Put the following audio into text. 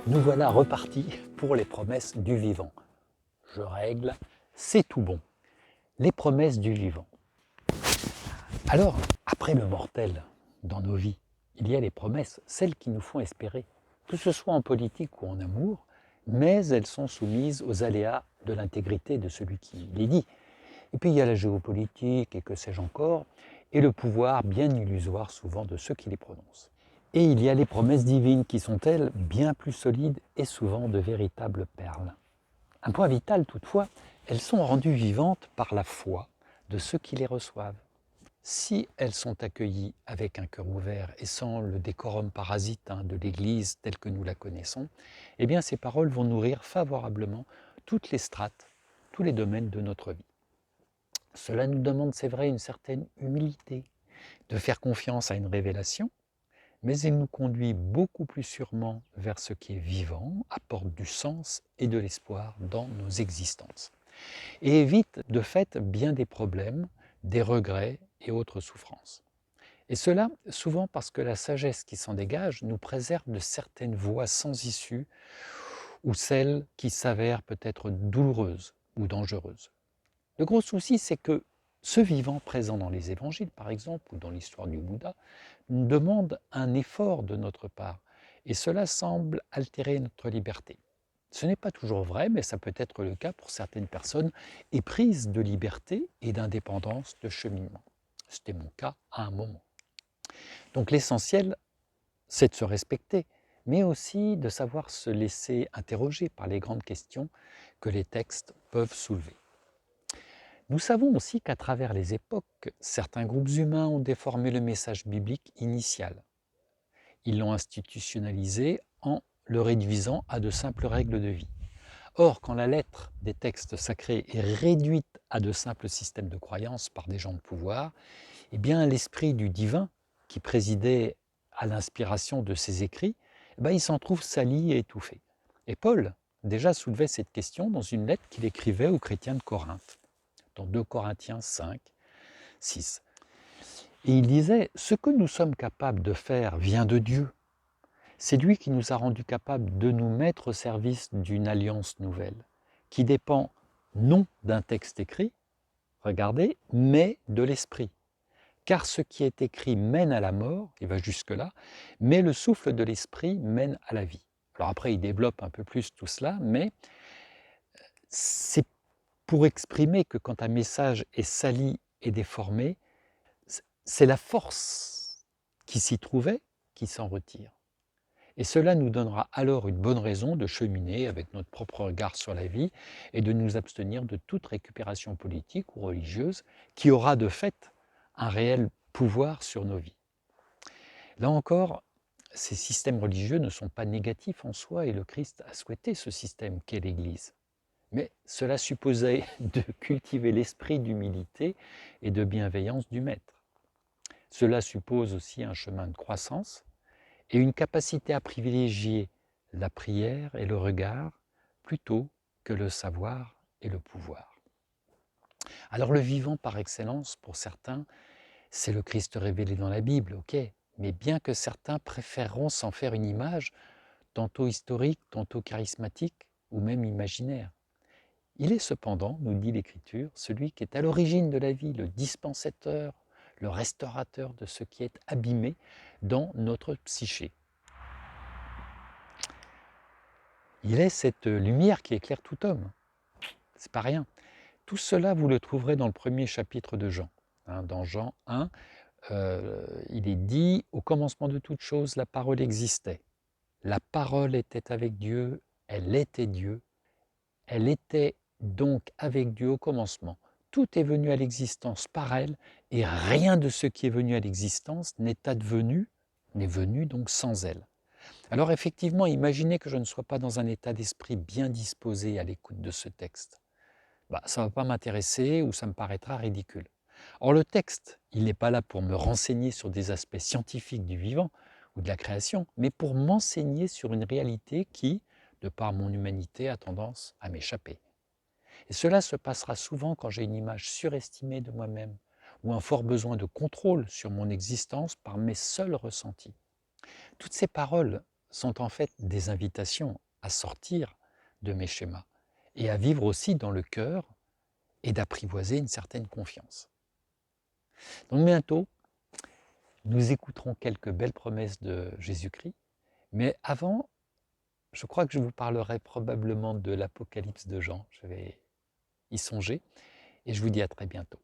Nous voilà repartis pour les promesses du vivant. Je règle, c'est tout bon. Les promesses du vivant. Alors, après le mortel dans nos vies, il y a les promesses, celles qui nous font espérer, que ce soit en politique ou en amour, mais elles sont soumises aux aléas de l'intégrité de celui qui les dit. Et puis il y a la géopolitique et que sais-je encore, et le pouvoir bien illusoire souvent de ceux qui les prononcent. Et il y a les promesses divines qui sont, elles, bien plus solides et souvent de véritables perles. Un point vital toutefois, elles sont rendues vivantes par la foi de ceux qui les reçoivent. Si elles sont accueillies avec un cœur ouvert et sans le décorum parasite de l'Église telle que nous la connaissons, eh bien ces paroles vont nourrir favorablement toutes les strates, tous les domaines de notre vie. Cela nous demande, c'est vrai, une certaine humilité, de faire confiance à une révélation, mais il nous conduit beaucoup plus sûrement vers ce qui est vivant, apporte du sens et de l'espoir dans nos existences, et évite de fait bien des problèmes, des regrets et autres souffrances. Et cela souvent parce que la sagesse qui s'en dégage nous préserve de certaines voies sans issue ou celles qui s'avèrent peut-être douloureuses ou dangereuses. Le gros souci, c'est que ce vivant présent dans les évangiles, par exemple, ou dans l'histoire du Bouddha, demande un effort de notre part, et cela semble altérer notre liberté. Ce n'est pas toujours vrai, mais ça peut être le cas pour certaines personnes éprises de liberté et d'indépendance de cheminement. C'était mon cas à un moment. Donc l'essentiel, c'est de se respecter, mais aussi de savoir se laisser interroger par les grandes questions que les textes peuvent soulever. Nous savons aussi qu'à travers les époques, certains groupes humains ont déformé le message biblique initial. Ils l'ont institutionnalisé en le réduisant à de simples règles de vie. Or, quand la lettre des textes sacrés est réduite à de simples systèmes de croyances par des gens de pouvoir, eh bien l'esprit du divin, qui présidait à l'inspiration de ces écrits, il s'en trouve sali et étouffé. Et Paul déjà soulevait cette question dans une lettre qu'il écrivait aux chrétiens de Corinthe, dans 2 Corinthiens 5, 6. Et il disait, ce que nous sommes capables de faire vient de Dieu. C'est lui qui nous a rendus capables de nous mettre au service d'une alliance nouvelle, qui dépend non d'un texte écrit, regardez, mais de l'esprit. Car ce qui est écrit mène à la mort, il va jusque-là, mais le souffle de l'esprit mène à la vie. Alors après, il développe un peu plus tout cela, mais c'est pour exprimer que quand un message est sali et déformé, c'est la force qui s'y trouvait qui s'en retire. Et cela nous donnera alors une bonne raison de cheminer avec notre propre regard sur la vie et de nous abstenir de toute récupération politique ou religieuse qui aura de fait un réel pouvoir sur nos vies. Là encore, ces systèmes religieux ne sont pas négatifs en soi et le Christ a souhaité ce système qu'est l'Église. Mais cela supposait de cultiver l'esprit d'humilité et de bienveillance du Maître. Cela suppose aussi un chemin de croissance et une capacité à privilégier la prière et le regard plutôt que le savoir et le pouvoir. Alors le vivant par excellence, pour certains, c'est le Christ révélé dans la Bible, ok, mais bien que certains préféreront s'en faire une image, tantôt historique, tantôt charismatique ou même imaginaire. Il est cependant, nous dit l'Écriture, celui qui est à l'origine de la vie, le dispensateur, le restaurateur de ce qui est abîmé dans notre psyché. Il est cette lumière qui éclaire tout homme. C'est pas rien. Tout cela, vous le trouverez dans le premier chapitre de Jean. Dans Jean 1, il est dit « Au commencement de toute chose, la parole existait. La parole était avec Dieu, elle était Dieu. Elle était donc avec Dieu au commencement. Tout est venu à l'existence par elle, et rien de ce qui est venu à l'existence n'est advenu, n'est venu donc sans elle. » Alors effectivement, imaginez que je ne sois pas dans un état d'esprit bien disposé à l'écoute de ce texte. Ça ne va pas m'intéresser ou ça me paraîtra ridicule. Or le texte, il n'est pas là pour me renseigner sur des aspects scientifiques du vivant ou de la création, mais pour m'enseigner sur une réalité qui, de par mon humanité, a tendance à m'échapper. Et cela se passera souvent quand j'ai une image surestimée de moi-même ou un fort besoin de contrôle sur mon existence par mes seuls ressentis. Toutes ces paroles sont en fait des invitations à sortir de mes schémas et à vivre aussi dans le cœur et d'apprivoiser une certaine confiance. Donc bientôt, nous écouterons quelques belles promesses de Jésus-Christ, mais avant, je crois que je vous parlerai probablement de l'Apocalypse de Jean. Je vais y songer et je vous dis à très bientôt.